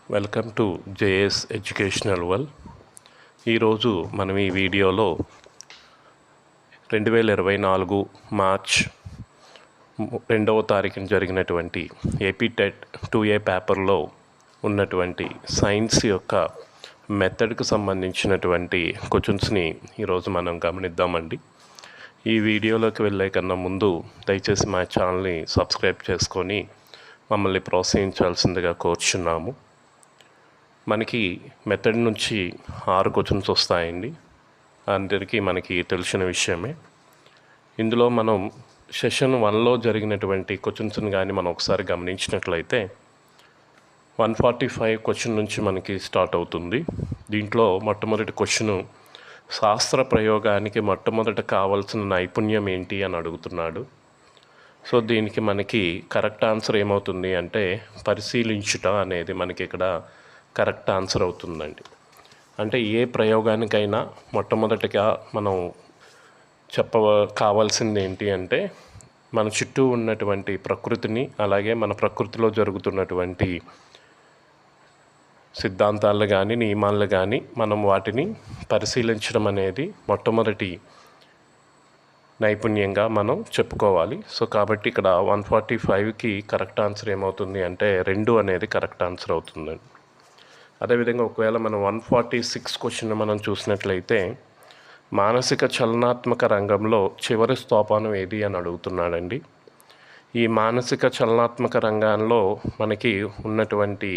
Welcome to JS educational world. ఈరోజు మనం ఈ వీడియోలో 2024 మార్చ్ 2వ తారీఖున జరిగినటువంటి ఏపీ టెట్ 2A పేపర్లో ఉన్నటువంటి సైన్స్ యొక్క మెథడ్కి సంబంధించినటువంటి క్వశ్చన్స్ని ఈరోజు మనం గమనిద్దామండి. ఈ వీడియోలోకి వెళ్ళే కన్నా ముందు దయచేసి మా ఛానల్ని సబ్స్క్రైబ్ చేసుకొని మమ్మల్ని ప్రోత్సహించాల్సిందిగా కోరుచున్నాము. మనకి మెథడ్ నుంచి 6 క్వశ్చన్స్ వస్తాయండి. అందరికీ మనకి తెలిసిన విషయమే. ఇందులో మనం సెషన్ 1లో జరిగినటువంటి క్వశ్చన్స్ని కానీ మనం ఒకసారి గమనించినట్లయితే 145 క్వశ్చన్ నుంచి మనకి స్టార్ట్ అవుతుంది. దీంట్లో మొట్టమొదటి క్వశ్చను శాస్త్ర ప్రయోగానికి మొట్టమొదట కావాల్సిన నైపుణ్యం ఏంటి అని అడుగుతున్నాడు. సో దీనికి మనకి కరెక్ట్ ఆన్సర్ ఏమవుతుంది అంటే పరిశీలించుట అనేది మనకి ఇక్కడ కరెక్ట్ ఆన్సర్ అవుతుందండి. అంటే ఏ ప్రయోగానికైనా మొట్టమొదటిగా మనం కావాల్సింది ఏంటి అంటే మన చుట్టూ ఉన్నటువంటి ప్రకృతిని, అలాగే మన ప్రకృతిలో జరుగుతున్నటువంటి సిద్ధాంతాలు కానీ నియమాలు కానీ మనం వాటిని పరిశీలించడం అనేది మొట్టమొదటి నైపుణ్యంగా మనం చెప్పుకోవాలి. సో కాబట్టి ఇక్కడ 145కి కరెక్ట్ ఆన్సర్ ఏమవుతుంది అంటే 2 అనేది కరెక్ట్ ఆన్సర్ అవుతుందండి. అదేవిధంగా ఒకవేళ మనం 146 క్వశ్చన్ మనం చూసినట్లయితే మానసిక చలనాత్మక రంగంలో చివరి సోపానం ఏది అని అడుగుతున్నాడండి. ఈ మానసిక చలనాత్మక రంగంలో మనకి ఉన్నటువంటి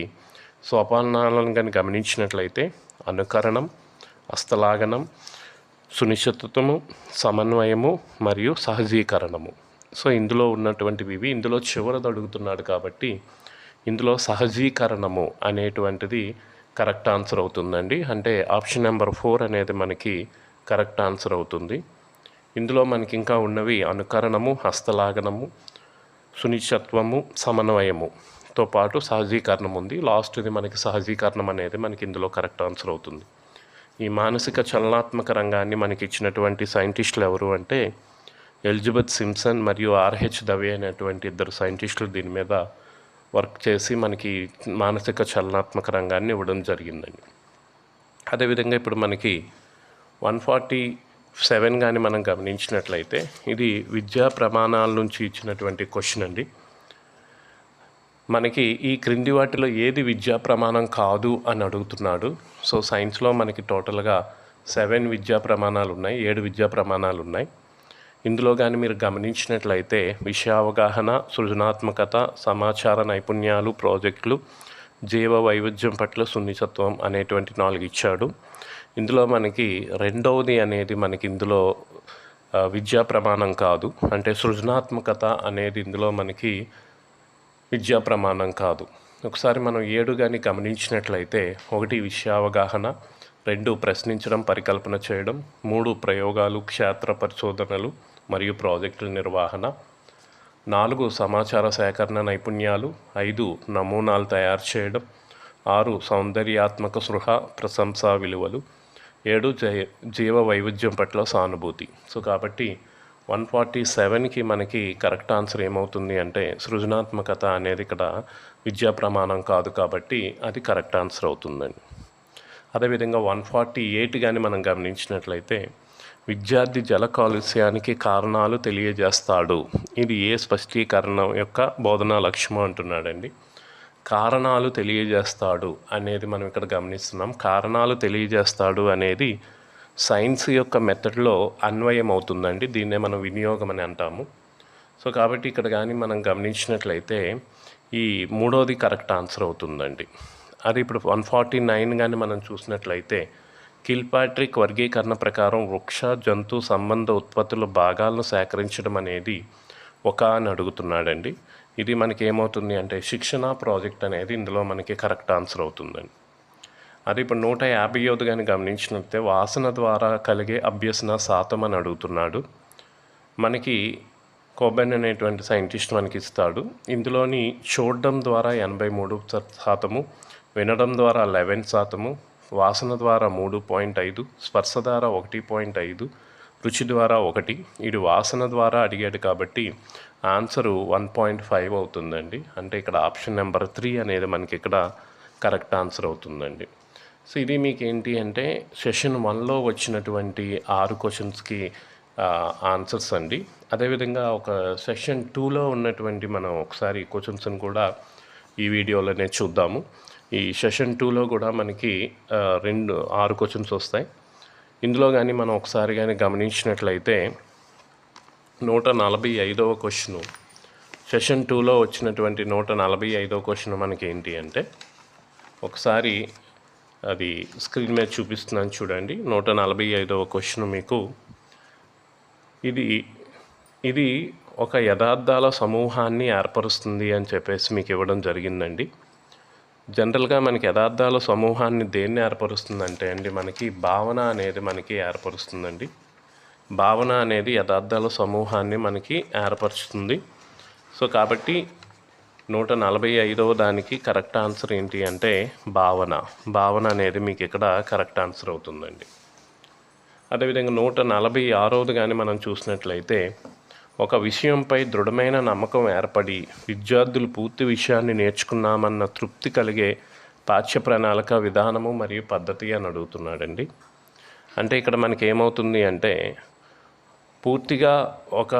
సోపానాలను కానీ గమనించినట్లయితే అనుకరణం, హస్తలాగనం, సునిశ్చితము, సమన్వయము మరియు సహజీకరణము. సో ఇందులో ఉన్నటువంటివి ఇందులో చివరిది అడుగుతున్నాడు కాబట్టి ఇందులో సహజీకరణము అనేటువంటిది కరెక్ట్ ఆన్సర్ అవుతుందండి. అంటే ఆప్షన్ నెంబర్ 4 అనేది మనకి కరెక్ట్ ఆన్సర్ అవుతుంది. ఇందులో మనకి ఇంకా ఉన్నవి అనుకరణము, హస్తలాగనము, సునిశ్చిత్వము, సమన్వయముతో పాటు సహజీకరణం ఉంది. లాస్ట్ది మనకి సహజీకరణం అనేది మనకి ఇందులో కరెక్ట్ ఆన్సర్ అవుతుంది. ఈ మానసిక చలనాత్మక రంగాన్ని మనకి ఇచ్చినటువంటి సైంటిస్టులు ఎవరు అంటే ఎలిజబెత్ సింప్సన్ మరియు ఆర్హెచ్ దవే అనేటువంటి 2 సైంటిస్టులు దీని మీద వర్క్ చేసి మనకి మానసిక చలనాత్మక రంగాన్ని ఇవ్వడం జరిగిందండి. అదేవిధంగా ఇప్పుడు మనకి 147 కానీ మనం గమనించినట్లయితే ఇది విద్యా ప్రమాణాల నుంచి ఇచ్చినటువంటి క్వశ్చన్ అండి. మనకి ఈ క్రింది వాటిలో ఏది విద్యా ప్రమాణం కాదు అని అడుగుతున్నాడు. సో సైన్స్లో మనకి టోటల్గా 7 విద్యా ప్రమాణాలు ఉన్నాయి, 7 విద్యా ప్రమాణాలు ఉన్నాయి. ఇందులో కానీ మీరు గమనించినట్లయితే విషయావగాహన, సృజనాత్మకత, సమాచార నైపుణ్యాలు, ప్రాజెక్టులు, జీవ వైవిధ్యం పట్ల సున్నితత్వం అనేటువంటి 4 ఇచ్చాడు. ఇందులో మనకి రెండవది అనేది మనకి ఇందులో విద్యా ప్రమాణం కాదు. అంటే సృజనాత్మకత అనేది ఇందులో మనకి విద్యా ప్రమాణం కాదు. ఒకసారి మనం 7 కానీ గమనించినట్లయితే 1 విషయావగాహన, 2 ప్రశ్నించడం, పరికల్పన చేయడం, 3 ప్రయోగాలు, క్షేత్ర పరిశోధనలు మరియు ప్రాజెక్టుల నిర్వహణ, 4 సమాచార సేకరణ నైపుణ్యాలు, 5 నమూనాలు తయారు చేయడం, 6 సౌందర్యాత్మక సృహ, ప్రశంసా విలువలు, 7 జీవ వైవిధ్యం పట్ల సానుభూతి. సో కాబట్టి 147కి మనకి కరెక్ట్ ఆన్సర్ ఏమవుతుంది అంటే సృజనాత్మకత అనేది ఇక్కడ విద్యా ప్రమాణం కాదు కాబట్టి అది కరెక్ట్ ఆన్సర్ అవుతుందండి. అదేవిధంగా 148 కానీ మనం గమనించినట్లయితే విద్యార్థి జల కాలుష్యానికి కారణాలు తెలియజేస్తాడు. ఇది ఏ స్పష్టీకరణ యొక్క బోధనా లక్ష్యం అంటున్నాడండి. కారణాలు తెలియజేస్తాడు అనేది మనం ఇక్కడ గమనిస్తున్నాం. కారణాలు తెలియజేస్తాడు అనేది సైన్స్ యొక్క మెథడ్లో అన్వయం అవుతుందండి. దీన్నే మనం వినియోగం అని అంటాము. సో కాబట్టి ఇక్కడ కానీ మనం గమనించినట్లయితే ఈ 3వది కరెక్ట్ ఆన్సర్ అవుతుందండి. అది ఇప్పుడు 149 కానీ మనం చూసినట్లయితే కిల్పాట్రిక్ వర్గీకరణ ప్రకారం వృక్ష జంతు సంబంధ ఉత్పత్తుల భాగాలను సేకరించడం అనేది అని అడుగుతున్నాడండి. ఇది మనకి ఏమవుతుంది అంటే శిక్షణ ప్రాజెక్ట్ అనేది ఇందులో మనకి కరెక్ట్ ఆన్సర్ అవుతుందండి. అది ఇప్పుడు 150 కానీ గమనించినట్లయితే వాసన ద్వారా కలిగే అభ్యసన శాతం అని అడుగుతున్నాడు. మనకి కోబెన్ అనేటువంటి సైంటిస్ట్ మనకి ఇస్తాడు. ఇందులోని చూడడం ద్వారా 83%, వినడం ద్వారా 11%, వాసన ద్వారా 3.5, స్పర్శ ద్వారా 1.5, రుచి ద్వారా 1. ఇది వాసన ద్వారా అడిగాడు కాబట్టి ఆన్సరు 1.5 అవుతుందండి. అంటే ఇక్కడ ఆప్షన్ నెంబర్ 3 అనేది మనకి ఇక్కడ కరెక్ట్ ఆన్సర్ అవుతుందండి. సో ఇది మీకు ఏంటి అంటే సెషన్ 1లో వచ్చినటువంటి 6 క్వశ్చన్స్కి ఆన్సర్స్ అండి. అదేవిధంగా ఒక సెషన్ 2లో ఉన్నటువంటి మనం ఒకసారి క్వశ్చన్స్ని కూడా ఈ వీడియోలోనే చూద్దాము. ఈ సెషన్ 2లో కూడా మనకి 6 క్వశ్చన్స్ వస్తాయి. ఇందులో కానీ మనం ఒకసారి కానీ గమనించినట్లయితే 145వ క్వశ్చను, సెషన్ 2లో వచ్చినటువంటి 145వ క్వశ్చన్ మనకి ఏంటి అంటే, ఒకసారి అది స్క్రీన్ మీద చూపిస్తున్నాను చూడండి. 145వ క్వశ్చన్ మీకు ఇది ఒక యథార్థాల సమూహాన్ని ఏర్పరుస్తుంది అని చెప్పేసి మీకు ఇవ్వడం జరిగిందండి. జనరల్గా మనకి యథార్థాల సమూహాన్ని దేన్ని ఏర్పరుస్తుందంటే అండి, మనకి భావన అనేది మనకి ఏర్పరుస్తుందండి. భావన అనేది యథార్థాల సమూహాన్ని మనకి ఏర్పరుస్తుంది. సో కాబట్టి 145వ దానికి కరెక్ట్ ఆన్సర్ ఏంటి అంటే భావన అనేది మీకు ఇక్కడ కరెక్ట్ ఆన్సర్ అవుతుందండి. అదేవిధంగా 146వది కానీ మనం చూసినట్లయితే, ఒక విషయంపై దృఢమైన నమ్మకం ఏర్పడి విద్యార్థులు పూర్తి విషయాన్ని నేర్చుకున్నామన్న తృప్తి కలిగే పాఠ్య ప్రణాళిక విధానము మరియు పద్ధతి అని అడుగుతున్నాడండి. అంటే ఇక్కడ మనకి ఏమవుతుంది అంటే, పూర్తిగా ఒక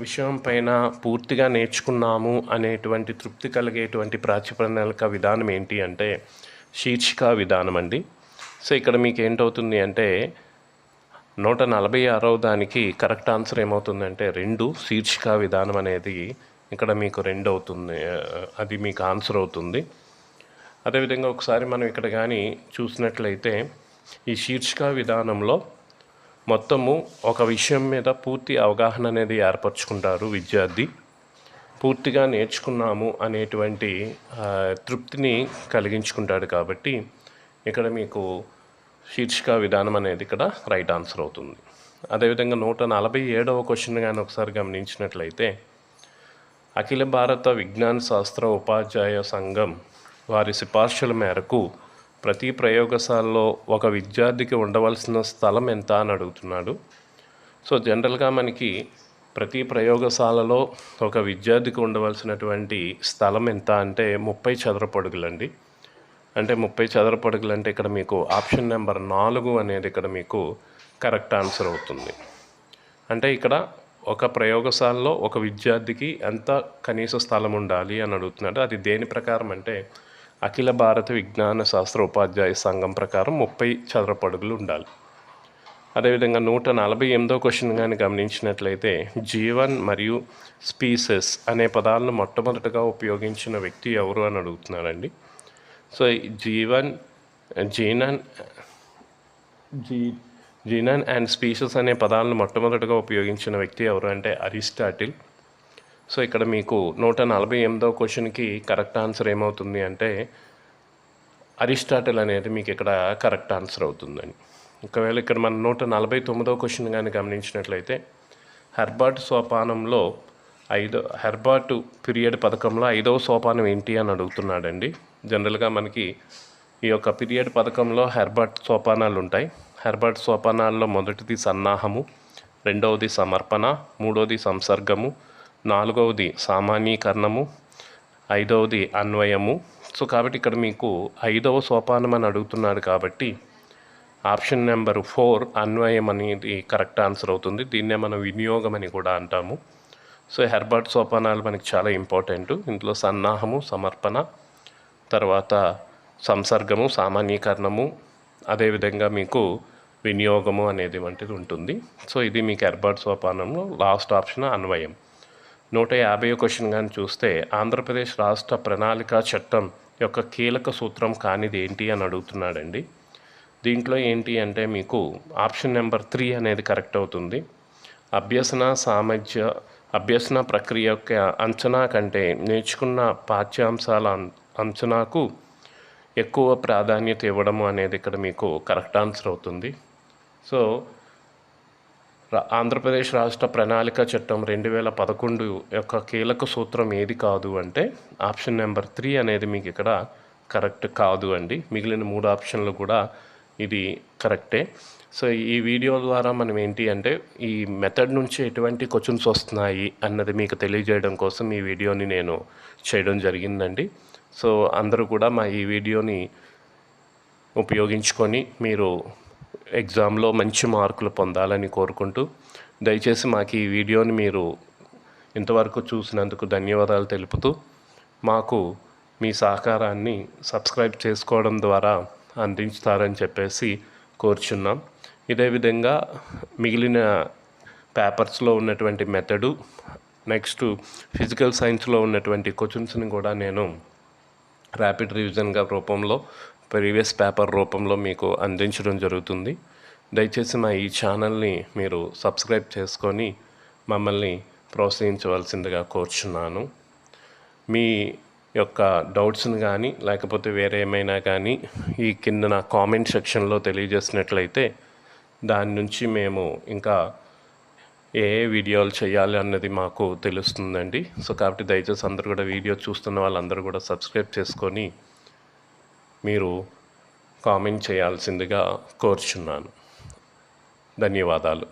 విషయం పైన పూర్తిగా నేర్చుకున్నాము అనేటువంటి తృప్తి కలిగేటువంటి పాఠ్య ప్రణాళిక విధానం ఏంటి అంటే శీర్షిక విధానం అండి. సో ఇక్కడ మీకు ఏంటవుతుంది అంటే 146వ దానికి కరెక్ట్ ఆన్సర్ ఏమవుతుందంటే 2 శీర్షిక విధానం అనేది ఇక్కడ మీకు 2 అవుతుంది, అది మీకు ఆన్సర్ అవుతుంది. అదేవిధంగా ఒకసారి మనం ఇక్కడ కానీ చూసినట్లయితే, ఈ శీర్షిక విధానంలో మొత్తము ఒక విషయం మీద పూర్తి అవగాహన అనేది ఏర్పరచుకుంటారు విద్యార్థి. పూర్తిగా నేర్చుకున్నాము అనేటువంటి తృప్తిని కలిగించుకుంటాడు. కాబట్టి ఇక్కడ మీకు శీర్షిక విధానం అనేది ఇక్కడ రైట్ ఆన్సర్ అవుతుంది. అదేవిధంగా 147వ క్వశ్చన్ కానీ ఒకసారి గమనించినట్లయితే, అఖిల భారత విజ్ఞాన శాస్త్ర ఉపాధ్యాయ సంఘం వారి సిఫార్సుల మేరకు ప్రతి ప్రయోగశాలలో ఒక విద్యార్థికి ఉండవలసిన స్థలం ఎంత అని అడుగుతున్నాడు. సో జనరల్గా మనకి ప్రతి ప్రయోగశాలలో ఒక విద్యార్థికి ఉండవలసినటువంటి స్థలం ఎంత అంటే 30 చదరపు అడుగులండి. అంటే 30 చదరపు అడుగులు అంటే ఇక్కడ మీకు ఆప్షన్ నెంబర్ 4 అనేది ఇక్కడ మీకు కరెక్ట్ ఆన్సర్ అవుతుంది. అంటే ఇక్కడ ఒక ప్రయోగశాలలో ఒక విద్యార్థికి ఎంత కనీస స్థలం ఉండాలి అని అడుగుతున్నాడు. అది దేని ప్రకారం అంటే అఖిల భారత విజ్ఞాన శాస్త్ర ఉపాధ్యాయ సంఘం ప్రకారం 30 చదరపు అడుగులు ఉండాలి. అదేవిధంగా 148వ క్వశ్చన్ కానీ గమనించినట్లయితే, జీవన్ మరియు స్పీసెస్ అనే పదాలను మొట్టమొదటగా ఉపయోగించిన వ్యక్తి ఎవరు అని అడుగుతున్నారండి. సో జీనన్ అండ్ స్పీషస్ అనే పదాలను మొట్టమొదటిగా ఉపయోగించిన వ్యక్తి ఎవరు అంటే అరిస్టాటిల్. సో ఇక్కడ మీకు 148వ క్వశ్చన్కి కరెక్ట్ ఆన్సర్ ఏమవుతుంది అంటే అరిస్టాటిల్ అనేది మీకు ఇక్కడ కరెక్ట్ ఆన్సర్ అవుతుందండి. ఒకవేళ ఇక్కడ మనం 149వ క్వశ్చన్ కానీ గమనించినట్లయితే, హెర్బర్ట్ సోపానంలో హెర్బర్ట్ పీరియడ్ పథకంలో 5వ సోపానం ఏంటి అని అడుగుతున్నాడండి. జనరల్గా మనకి ఈ యొక్క పీరియడ్ పథకంలో హెర్బర్ట్ సోపానాలు ఉంటాయి. హెర్బర్ట్ సోపానాల్లో మొదటిది సన్నాహము, రెండవది సమర్పణ, మూడవది సంసర్గము, నాలుగవది సామాన్యీకరణము, ఐదవది అన్వయము. సో కాబట్టి ఇక్కడ మీకు 5వ సోపానం అని అడుగుతున్నాడు కాబట్టి ఆప్షన్ నెంబర్ 4 అన్వయం అనేది కరెక్ట్ ఆన్సర్ అవుతుంది. దీన్నే మనం వినియోగం అని కూడా అంటాము. సో హెర్బర్ట్ సోపానాలు మనకి చాలా ఇంపార్టెంట్. ఇందులో సన్నాహము, సమర్పణ, తర్వాత సంసర్గము, సామాన్యీకరణము, అదేవిధంగా మీకు వినియోగము అనేది వంటిది ఉంటుంది. సో ఇది మీకు హెర్బర్ట్ సోపానంలో లాస్ట్ ఆప్షన్ అన్వయం. 150వ క్వశ్చన్ కానీ చూస్తే, ఆంధ్రప్రదేశ్ రాష్ట్ర ప్రణాళిక చట్టం యొక్క కీలక సూత్రం కానిది ఏంటి అని అడుగుతున్నాడండి. దీంట్లో ఏంటి అంటే మీకు ఆప్షన్ నెంబర్ 3 అనేది కరెక్ట్ అవుతుంది. అభ్యసన ప్రక్రియ యొక్క అంచనా కంటే నేర్చుకున్న పాఠ్యాంశాల అంచనాకు ఎక్కువ ప్రాధాన్యత ఇవ్వడము అనేది ఇక్కడ మీకు కరెక్ట్ ఆన్సర్ అవుతుంది. సో ఆంధ్రప్రదేశ్ రాష్ట్ర ప్రణాళిక చట్టం 2011 యొక్క కీలక సూత్రం ఏది కాదు అంటే ఆప్షన్ నెంబర్ 3 అనేది మీకు ఇక్కడ కరెక్ట్ కాదు అండి. మిగిలిన 3 ఆప్షన్లు కూడా ఇది కరెక్టే. సో ఈ వీడియో ద్వారా మనం ఏంటి అంటే ఈ మెథడ్ నుంచి ఎటువంటి క్వశ్చన్స్ వస్తున్నాయి అన్నది మీకు తెలియజేయడం కోసం ఈ వీడియోని నేను చేయడం జరిగిందండి. సో అందరూ కూడా మా ఈ వీడియోని ఉపయోగించుకొని మీరు ఎగ్జామ్లో మంచి మార్కులు పొందాలని కోరుకుంటూ, దయచేసి మాకు ఈ వీడియోని మీరు ఇంతవరకు చూసినందుకు ధన్యవాదాలు తెలుపుతూ, మాకు మీ సహకారాన్ని సబ్స్క్రైబ్ చేసుకోవడం ద్వారా అందించుతారని చెప్పేసి కోరుచున్నాం. ఇదే విధంగా మిగిలిన పేపర్స్లో ఉన్నటువంటి మెథడు, నెక్స్ట్ ఫిజికల్ సైన్స్లో ఉన్నటువంటి క్వశ్చన్స్ని కూడా నేను ర్యాపిడ్ రివిజన్గా రూపంలో ప్రీవియస్ పేపర్ రూపంలో మీకు అందించడం జరుగుతుంది. దయచేసి మా ఈ ఛానల్ని మీరు సబ్స్క్రైబ్ చేసుకొని మమ్మల్ని ప్రోత్సహించవలసిందిగా కోరుచున్నాను. మీ యొక్క డౌట్స్ని కానీ లేకపోతే వేరే ఏమైనా కానీ ఈ కింద నా కామెంట్ సెక్షన్లో తెలియజేసినట్లయితే దాని నుంచి మేము ఇంకా ఏ వీడియోలు చేయాలి అన్నది మాకు తెలుస్తుందండి. సో కాబట్టి దయచేసి అందరూ కూడా వీడియో చూస్తున్న వాళ్ళందరూ కూడా సబ్స్క్రైబ్ చేసుకొని మీరు కామెంట్ చేయాల్సిందిగా కోరుచున్నాను. ధన్యవాదాలు.